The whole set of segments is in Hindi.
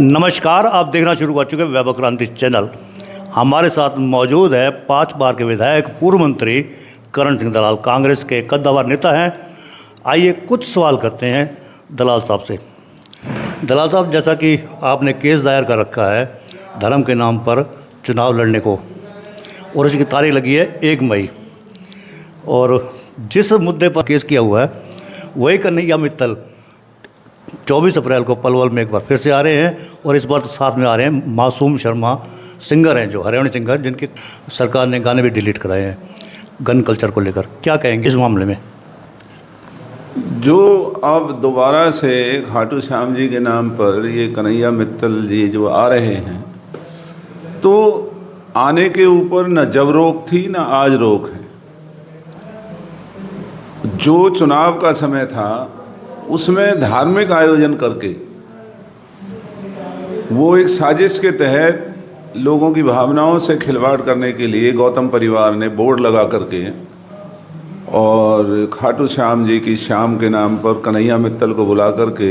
नमस्कार, आप देखना शुरू कर चुके हैं वैभव क्रांति चैनल। हमारे साथ मौजूद है 5 बार के विधायक पूर्व मंत्री करण सिंह दलाल, कांग्रेस के कद्दावर नेता हैं। आइए कुछ सवाल करते हैं दलाल साहब से। दलाल साहब, जैसा कि आपने केस दायर कर रखा है धर्म के नाम पर चुनाव लड़ने को, और इसकी तारीख लगी है 1 मई, और जिस मुद्दे पर केस किया हुआ है वही कन्हैया मित्तल 24 अप्रैल को पलवल में एक बार फिर से आ रहे हैं, और इस बार तो साथ में आ रहे हैं मासूम शर्मा, सिंगर हैं जो हरियाणवी सिंगर, जिनके सरकार ने गाने भी डिलीट कराए हैं गन कल्चर को लेकर। क्या कहेंगे इस मामले में? जो अब दोबारा से खाटू श्याम जी के नाम पर ये कन्हैया मित्तल जी जो आ रहे हैं, तो आने के ऊपर न जब रोक थी न आज रोक है। जो चुनाव का समय था उसमें धार्मिक आयोजन करके वो एक साजिश के तहत लोगों की भावनाओं से खिलवाड़ करने के लिए गौतम परिवार ने बोर्ड लगा करके और खाटू श्याम जी की शाम के नाम पर कन्हैया मित्तल को बुला करके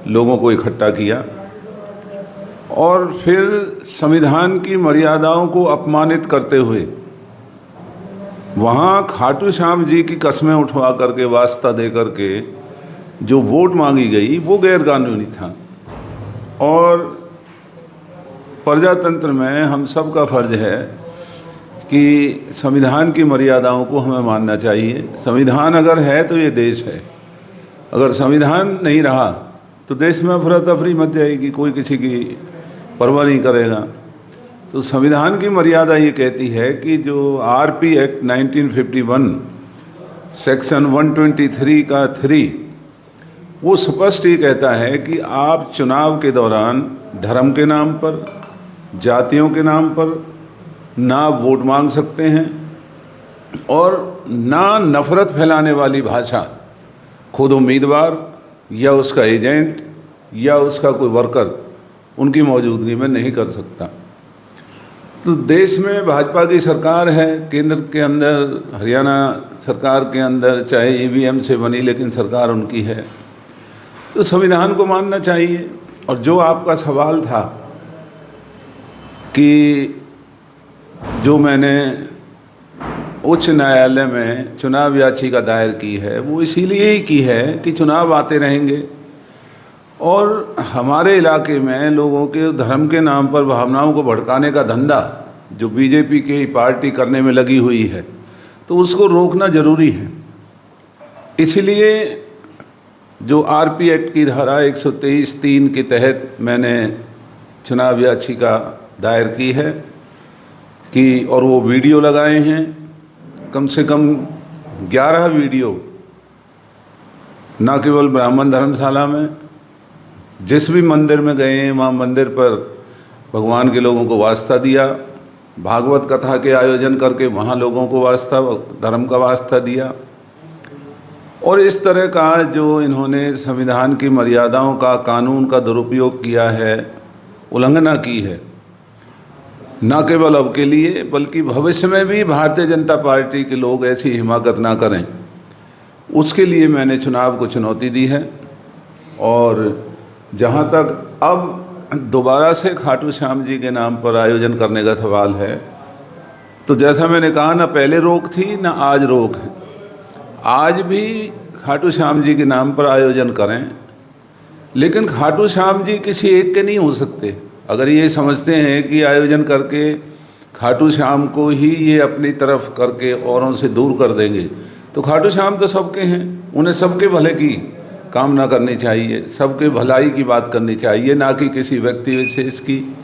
लोगों को इकट्ठा किया, और फिर संविधान की मर्यादाओं को अपमानित करते हुए वहाँ खाटू श्याम जी की कस्में उठवा करके, वास्ता दे करके जो वोट मांगी गई वो गैरकानूनी था। और प्रजातंत्र में हम सब का फर्ज है कि संविधान की मर्यादाओं को हमें मानना चाहिए। संविधान अगर है तो ये देश है, अगर संविधान नहीं रहा तो देश में अफरा तफरी मच जाएगी, कोई किसी की परवाह नहीं करेगा। तो संविधान की मर्यादा ये कहती है कि जो आरपी एक्ट 1951 सेक्शन 123 का 3 वो स्पष्ट ही कहता है कि आप चुनाव के दौरान धर्म के नाम पर, जातियों के नाम पर ना वोट मांग सकते हैं, और ना नफरत फैलाने वाली भाषा खुद उम्मीदवार या उसका एजेंट या उसका कोई वर्कर उनकी मौजूदगी में नहीं कर सकता। तो देश में भाजपा की सरकार है, केंद्र के अंदर, हरियाणा सरकार के अंदर, चाहे ईवीएम से बनी लेकिन सरकार उनकी है, तो संविधान को मानना चाहिए। और जो आपका सवाल था कि जो मैंने उच्च न्यायालय में चुनाव याचिका दायर की है, वो इसीलिए ही की है कि चुनाव आते रहेंगे और हमारे इलाके में लोगों के धर्म के नाम पर भावनाओं को भड़काने का धंधा जो बीजेपी की पार्टी करने में लगी हुई है, तो उसको रोकना ज़रूरी है। इसलिए जो आरपी एक्ट की धारा 123(3) के तहत मैंने चुनाव याचिका दायर की है कि, और वो वीडियो लगाए हैं, कम से कम 11 वीडियो, ना केवल ब्राह्मण धर्मशाला में, जिस भी मंदिर में गए हैं वहाँ मंदिर पर भगवान के लोगों को वास्ता दिया, भागवत कथा के आयोजन करके वहाँ लोगों को वास्ता, धर्म का वास्ता दिया, और इस तरह का जो इन्होंने संविधान की मर्यादाओं का, कानून का दुरुपयोग किया है, उल्लंघना की है, न केवल अब के लिए बल्कि भविष्य में भी भारतीय जनता पार्टी के लोग ऐसी हिमाकत ना करें, उसके लिए मैंने चुनाव को चुनौती दी है। और जहाँ तक अब दोबारा से खाटू श्याम जी के नाम पर आयोजन करने का सवाल है, तो जैसा मैंने कहा, ना पहले रोक थी ना आज रोक है। आज भी खाटू श्याम जी के नाम पर आयोजन करें, लेकिन खाटू श्याम जी किसी एक के नहीं हो सकते। अगर ये समझते हैं कि आयोजन करके खाटू श्याम को ही ये अपनी तरफ करके औरों से दूर कर देंगे, तो खाटू श्याम तो सबके हैं, उन्हें सबके भले की कामना करनी चाहिए, सबके भलाई की बात करनी चाहिए, ना कि किसी व्यक्ति विशेष की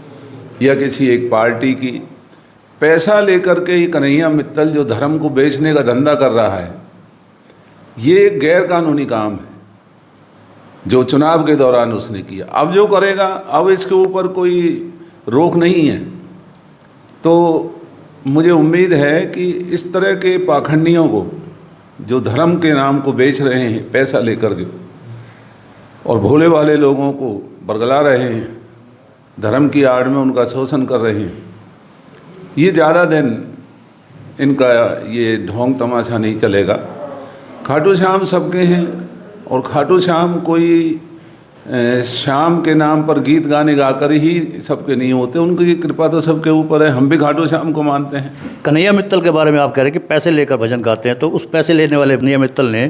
या किसी एक पार्टी की। पैसा लेकर के ये कन्हैया मित्तल जो धर्म को बेचने का धंधा कर रहा है, ये गैर कानूनी काम है जो चुनाव के दौरान उसने किया। अब जो करेगा, अब इसके ऊपर कोई रोक नहीं है। तो मुझे उम्मीद है कि इस तरह के पाखंडियों को, जो धर्म के नाम को बेच रहे हैं पैसा लेकर के और भोले भाले लोगों को बरगला रहे हैं, धर्म की आड़ में उनका शोषण कर रहे हैं, ये ज़्यादा दिन इनका ये ढोंग तमाशा नहीं चलेगा। खाटू श्याम सबके हैं, और खाटू श्याम कोई श्याम के नाम पर गीत गाने गाकर ही सबके नहीं होते, उनकी कृपा तो सबके ऊपर है। हम भी खाटू श्याम को मानते हैं। कन्हैया मित्तल के बारे में आप कह रहे हैं कि पैसे लेकर भजन गाते हैं, तो उस पैसे लेने वाले कन्हैया मित्तल ने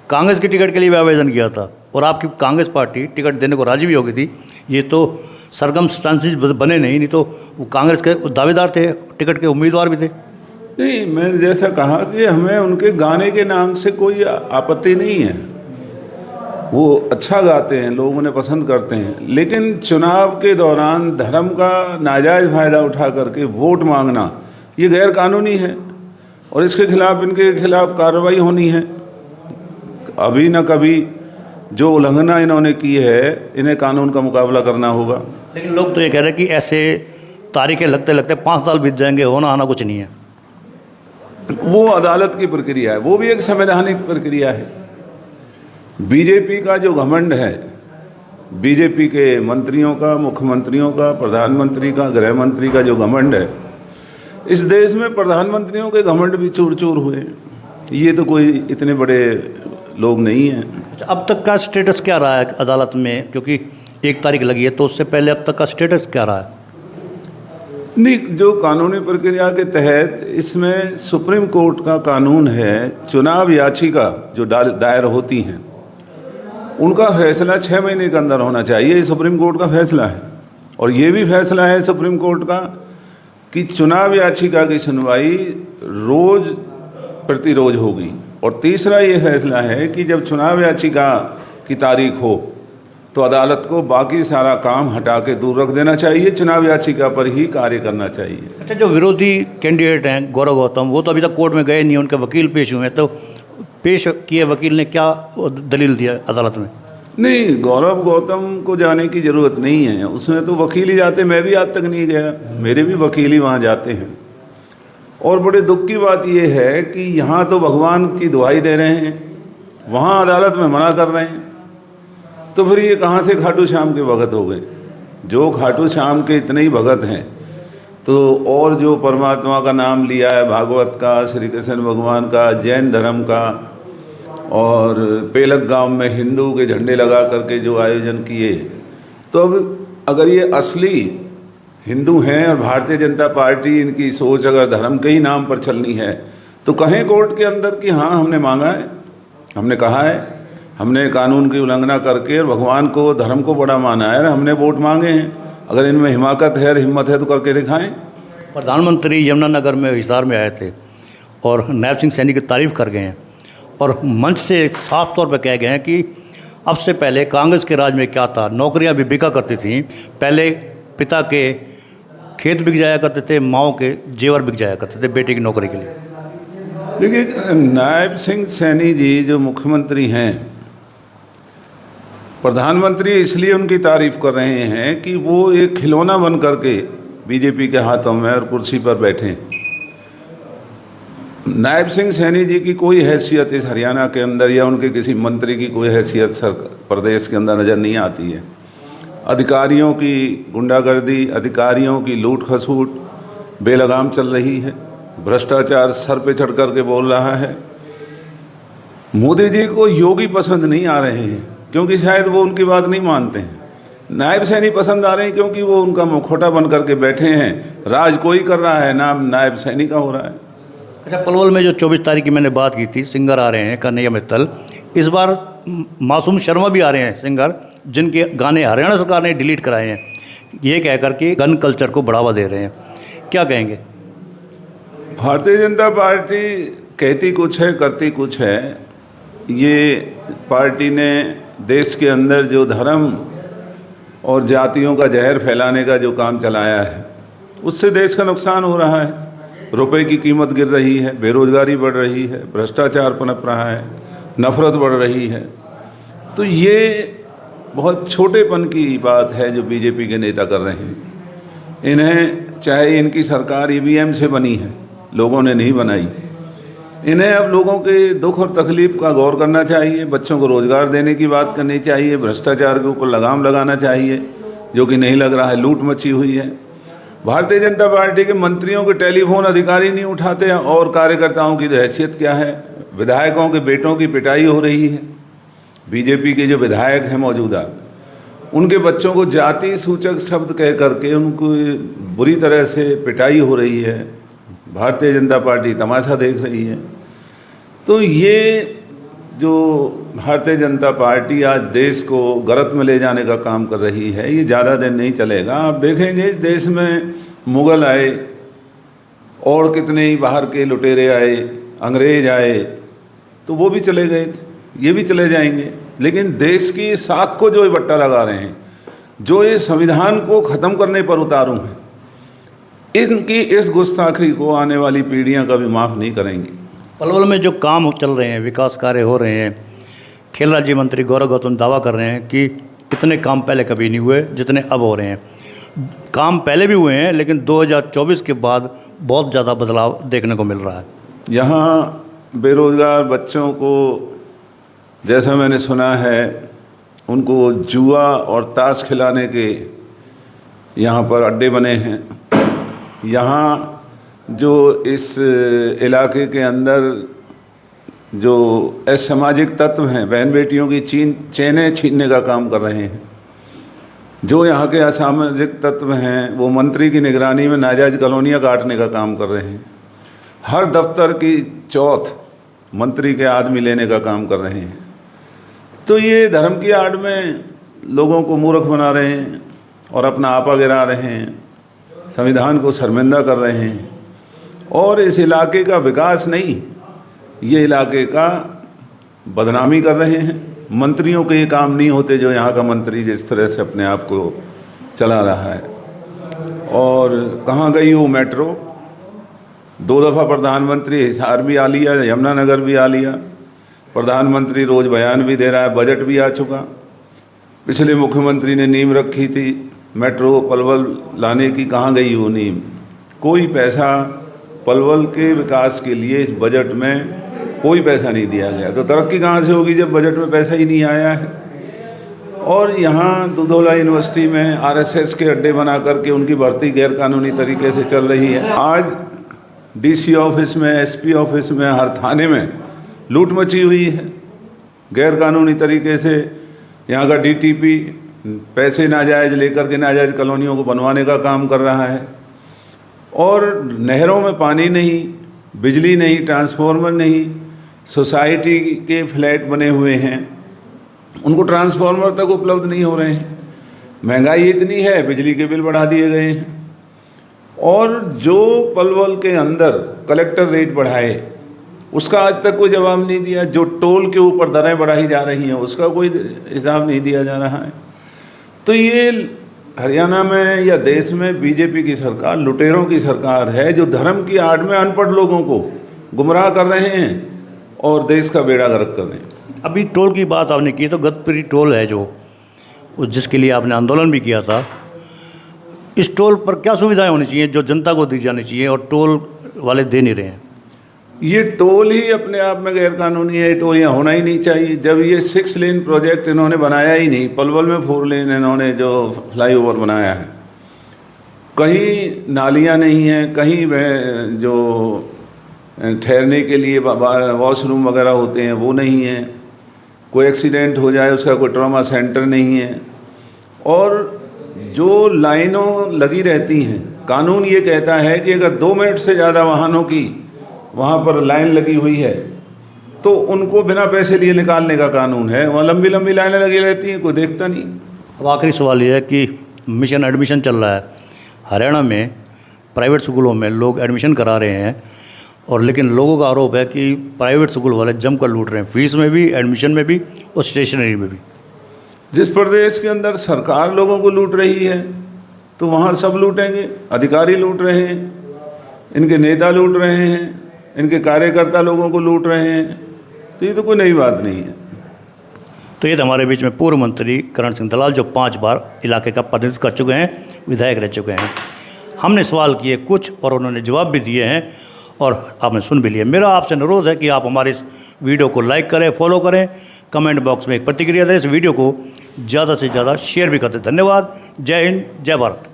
कांग्रेस की टिकट के लिए भी आवेदन किया था और आपकी कांग्रेस पार्टी टिकट देने को राजी भी हो गई थी। ये तो सरकमस्टांसिस बने नहीं तो वो कांग्रेस के दावेदार थे, टिकट के उम्मीदवार भी थे। नहीं, मैंने जैसा कहा कि हमें उनके गाने के नाम से कोई आपत्ति नहीं है, वो अच्छा गाते हैं, लोग उन्हें पसंद करते हैं। लेकिन चुनाव के दौरान धर्म का नाजायज़ फ़ायदा उठा करके वोट मांगना ये गैर कानूनी है और इसके खिलाफ, इनके खिलाफ कार्रवाई होनी है। अभी न कभी जो उल्लंघना इन्होंने की है, इन्हें कानून का मुकाबला करना होगा। लेकिन लोग तो ये कह रहे हैं कि ऐसे तारीखें लगते लगते 5 साल बीत जाएंगे, होना आना कुछ नहीं है। वो अदालत की प्रक्रिया है, वो भी एक संवैधानिक प्रक्रिया है। बीजेपी का जो घमंड है, बीजेपी के मंत्रियों का, मुख्यमंत्रियों का, प्रधानमंत्री का, गृह मंत्री का जो घमंड है, इस देश में प्रधानमंत्रियों के घमंड भी चूर चूर हुए। ये तो कोई इतने बड़े लोग नहीं हैं। अच्छा, अब तक का स्टेटस क्या रहा है अदालत में, क्योंकि 1 तारीख लगी है, तो उससे पहले अब तक का स्टेटस क्या रहा है? नहीं, जो कानूनी प्रक्रिया के तहत इसमें सुप्रीम कोर्ट का कानून है, चुनाव याचिका जो दायर होती हैं उनका फैसला 6 महीने के अंदर होना चाहिए। ये सुप्रीम कोर्ट का फैसला है। और ये भी फैसला है सुप्रीम कोर्ट का कि चुनाव याचिका की सुनवाई रोज़ प्रतिरोज होगी। और तीसरा ये फैसला है कि जब चुनाव याचिका की तारीख हो तो अदालत को बाकी सारा काम हटा के दूर रख देना चाहिए, चुनाव याचिका पर ही कार्य करना चाहिए। अच्छा, जो विरोधी कैंडिडेट हैं गौरव गौतम, वो तो अभी तक कोर्ट में गए नहीं, उनके वकील पेश हुए हैं, तो पेश किए वकील ने क्या दलील दिया अदालत में? नहीं, गौरव गौतम को जाने की ज़रूरत नहीं है, उसमें तो वकील ही जाते। मैं भी आज तक नहीं गया, मेरे भी वकील ही वहाँ जाते हैं। और बड़े दुख की बात यह है कि यहाँ तो भगवान की दुहाई दे रहे हैं, वहाँ अदालत में मना कर रहे हैं, तो फिर ये कहाँ से खाटू श्याम के भगत हो गए? जो खाटू श्याम के इतने ही भगत हैं, तो और जो परमात्मा का नाम लिया है, भागवत का, श्री कृष्ण भगवान का, जैन धर्म का, और पेलक गांव में हिंदू के झंडे लगा करके जो आयोजन किए, तो अब अगर ये असली हिंदू हैं और भारतीय जनता पार्टी, इनकी सोच अगर धर्म के ही नाम पर चलनी है, तो कहें कोर्ट के अंदर कि हाँ हमने मांगा है, हमने कहा है, हमने कानून की उल्लंघना करके और भगवान को, धर्म को बड़ा माना है और हमने वोट मांगे हैं। अगर इनमें हिमाकत है और हिम्मत है तो करके दिखाएं। प्रधानमंत्री यमुनानगर में, हिसार में आए थे और नायब सिंह सैनी की तारीफ़ कर गए हैं और मंच से साफ तौर पर कह गए हैं कि अब से पहले कांग्रेस के राज में क्या था, नौकरियां भी बिका करती थीं। पहले पिता के खेत बिक जाया करते थे, माओ के जेवर बिक जाया करते थे बेटे की नौकरी के लिए। देखिए, नायब सिंह सैनी जी जो मुख्यमंत्री हैं, प्रधानमंत्री इसलिए उनकी तारीफ़ कर रहे हैं कि वो एक खिलौना बन करके बीजेपी के हाथों में और कुर्सी पर बैठे। नायब सिंह सैनी जी की कोई हैसियत इस हरियाणा के अंदर या उनके किसी मंत्री की कोई हैसियत प्रदेश के अंदर नज़र नहीं आती है। अधिकारियों की गुंडागर्दी, अधिकारियों की लूट खसूट बेलगाम चल रही है, भ्रष्टाचार सर पे चढ़ कर के बोल रहा है। मोदी जी को योगी पसंद नहीं आ रहे हैं क्योंकि शायद वो उनकी बात नहीं मानते हैं। नायब सैनी पसंद आ रहे हैं क्योंकि वो उनका मुखौटा बन करके बैठे हैं। राज कोई कर रहा है, नाम नायब सैनी का हो रहा है। अच्छा, पलवल में जो 24 तारीख की मैंने बात की थी, सिंगर आ रहे हैं कन्हैया मित्तल, इस बार मासूम शर्मा भी आ रहे हैं सिंगर, जिनके गाने हरियाणा सरकार ने डिलीट कराए हैं, ये कह कर के गन कल्चर को बढ़ावा दे रहे हैं। क्या कहेंगे? भारतीय जनता पार्टी कहती कुछ है, करती कुछ है। ये पार्टी ने देश के अंदर जो धर्म और जातियों का जहर फैलाने का जो काम चलाया है, उससे देश का नुकसान हो रहा है। रुपए की कीमत गिर रही है, बेरोजगारी बढ़ रही है, भ्रष्टाचार पनप रहा है, नफरत बढ़ रही है। तो ये बहुत छोटेपन की बात है जो बीजेपी के नेता कर रहे हैं। इन्हें, चाहे इनकी सरकार ईवीएम से बनी है, लोगों ने नहीं बनाई, इन्हें अब लोगों के दुख और तकलीफ का गौर करना चाहिए। बच्चों को रोज़गार देने की बात करनी चाहिए, भ्रष्टाचार के ऊपर लगाम लगाना चाहिए, जो कि नहीं लग रहा है। लूट मची हुई है। भारतीय जनता पार्टी के मंत्रियों के टेलीफोन अधिकारी नहीं उठाते और कार्यकर्ताओं की हैसियत क्या है। विधायकों के बेटों की पिटाई हो रही है। बीजेपी के जो विधायक हैं मौजूदा, उनके बच्चों को जाति सूचक शब्द कह करके उनको बुरी तरह से पिटाई हो रही है। भारतीय जनता पार्टी तमाशा देख रही है। तो ये जो भारतीय जनता पार्टी आज देश को गलत में ले जाने का काम कर रही है, ये ज़्यादा दिन नहीं चलेगा। आप देखेंगे देश में मुग़ल आए और कितने ही बाहर के लुटेरे आए, अंग्रेज आए, तो वो भी चले गए थे, ये भी चले जाएंगे। लेकिन देश की साख को जो ये बट्टा लगा रहे हैं, जो ये संविधान को ख़त्म करने पर उतारू हैं, इनकी इस गुस्ताखी को आने वाली पीढ़ियां कभी माफ़ नहीं करेंगी। पलवल में जो काम चल रहे हैं, विकास कार्य हो रहे हैं, खेल राज्य मंत्री गौरव गौतम दावा कर रहे हैं कि इतने काम पहले कभी नहीं हुए जितने अब हो रहे हैं। काम पहले भी हुए हैं, लेकिन 2024 के बाद बहुत ज़्यादा बदलाव देखने को मिल रहा है। यहाँ बेरोज़गार बच्चों को, जैसा मैंने सुना है, उनको जुआ और ताश खिलाने के यहाँ पर अड्डे बने हैं। यहाँ जो इस इलाके के अंदर जो असामाजिक तत्व हैं, बहन बेटियों की चेनें छीनने का काम कर रहे हैं। जो यहाँ के असामाजिक तत्व हैं, वो मंत्री की निगरानी में नाजायज़ कॉलोनियाँ काटने का काम कर रहे हैं। हर दफ्तर की चौथ मंत्री के आदमी लेने का काम कर रहे हैं। तो ये धर्म की आड़ में लोगों को मूर्ख बना रहे हैं और अपना आपा गिरा रहे हैं, संविधान को शर्मिंदा कर रहे हैं। और इस इलाके का विकास नहीं, ये इलाके का बदनामी कर रहे हैं। मंत्रियों के ये काम नहीं होते जो यहाँ का मंत्री जिस तरह से अपने आप को चला रहा है। और कहाँ गई वो मेट्रो? 2 दफ़ा प्रधानमंत्री हिसार भी आ लिया, यमुनानगर भी आ लिया। प्रधानमंत्री रोज़ बयान भी दे रहा है, बजट भी आ चुका। पिछले मुख्यमंत्री ने नींव रखी थी मेट्रो पलवल लाने की, कहाँ गई वो नींव? कोई पैसा पलवल के विकास के लिए इस बजट में कोई पैसा नहीं दिया गया। तो तरक्की कहाँ से होगी जब बजट में पैसा ही नहीं आया है? और यहाँ दुधौला यूनिवर्सिटी में आरएसएस के अड्डे बना करके उनकी भर्ती गैरकानूनी तरीके से चल रही है। आज डीसी ऑफिस में, एसपी ऑफिस में, हर थाने में लूट मची हुई है गैरकानूनी तरीके से। यहाँ का डीटीपी पैसे नाजायज़ लेकर के नाजायज़ कॉलोनियों को बनवाने का काम कर रहा है। और नहरों में पानी नहीं, बिजली नहीं, ट्रांसफार्मर नहीं। सोसाइटी के फ्लैट बने हुए हैं, उनको ट्रांसफार्मर तक उपलब्ध नहीं हो रहे हैं। महंगाई इतनी है, बिजली के बिल बढ़ा दिए गए हैं। और जो पलवल के अंदर कलेक्टर रेट बढ़ाए, उसका आज तक कोई जवाब नहीं दिया। जो टोल के ऊपर दरें बढ़ाई जा रही हैं, उसका कोई हिसाब नहीं दिया जा रहा है। तो ये हरियाणा में या देश में बीजेपी की सरकार लुटेरों की सरकार है, जो धर्म की आड़ में अनपढ़ लोगों को गुमराह कर रहे हैं और देश का बेड़ा गर्क कर रहे हैं। अभी टोल की बात आपने की, तो गतपुरी टोल है जो जिसके लिए आपने आंदोलन भी किया था। इस टोल पर क्या सुविधाएं होनी चाहिए जो जनता को दी जानी चाहिए और टोल वाले दे नहीं रहे हैं? ये टोल ही अपने आप में गैरकानूनी है। टोल यहाँ होना ही नहीं चाहिए। जब ये 6 लेन प्रोजेक्ट इन्होंने बनाया ही नहीं, पलवल में 4 लेन इन्होंने जो फ्लाईओवर बनाया है, कहीं नालियाँ नहीं हैं, कहीं जो ठहरने के लिए वॉशरूम वगैरह होते हैं वो नहीं है, कोई एक्सीडेंट हो जाए उसका कोई ट्रॉमा सेंटर नहीं है। और जो लाइनों लगी रहती हैं, कानून ये कहता है कि अगर 2 मिनट से ज़्यादा वाहनों की वहाँ पर लाइन लगी हुई है तो उनको बिना पैसे लिए निकालने का कानून है। वहाँ लंबी लंबी लाइनें लगी रहती हैं, कोई देखता नहीं। अब आखिरी सवाल ये है कि मिशन एडमिशन चल रहा है हरियाणा में, प्राइवेट स्कूलों में लोग एडमिशन करा रहे हैं, और लेकिन लोगों का आरोप है कि प्राइवेट स्कूल वाले जमकर लूट रहे हैं, फीस में भी, एडमिशन में भी और स्टेशनरी में भी। जिस प्रदेश के अंदर सरकार लोगों को लूट रही है तो वहाँ सब लूटेंगे। अधिकारी लूट रहे हैं, इनके नेता लूट रहे हैं, इनके कार्यकर्ता लोगों को लूट रहे हैं। तो ये तो कोई नई बात नहीं है। तो ये तो हमारे बीच में पूर्व मंत्री करण सिंह दलाल, जो 5 बार इलाके का प्रतिनिधित्व कर चुके हैं, विधायक रह चुके हैं। हमने सवाल किए कुछ और उन्होंने जवाब भी दिए हैं और आपने सुन भी लिया। मेरा आपसे अनुरोध है कि आप हमारे इस वीडियो को लाइक करें, फॉलो करें, कमेंट बॉक्स में एक प्रतिक्रिया दें, इस वीडियो को ज़्यादा से ज़्यादा शेयर भी करते। धन्यवाद। जय हिंद, जय भारत।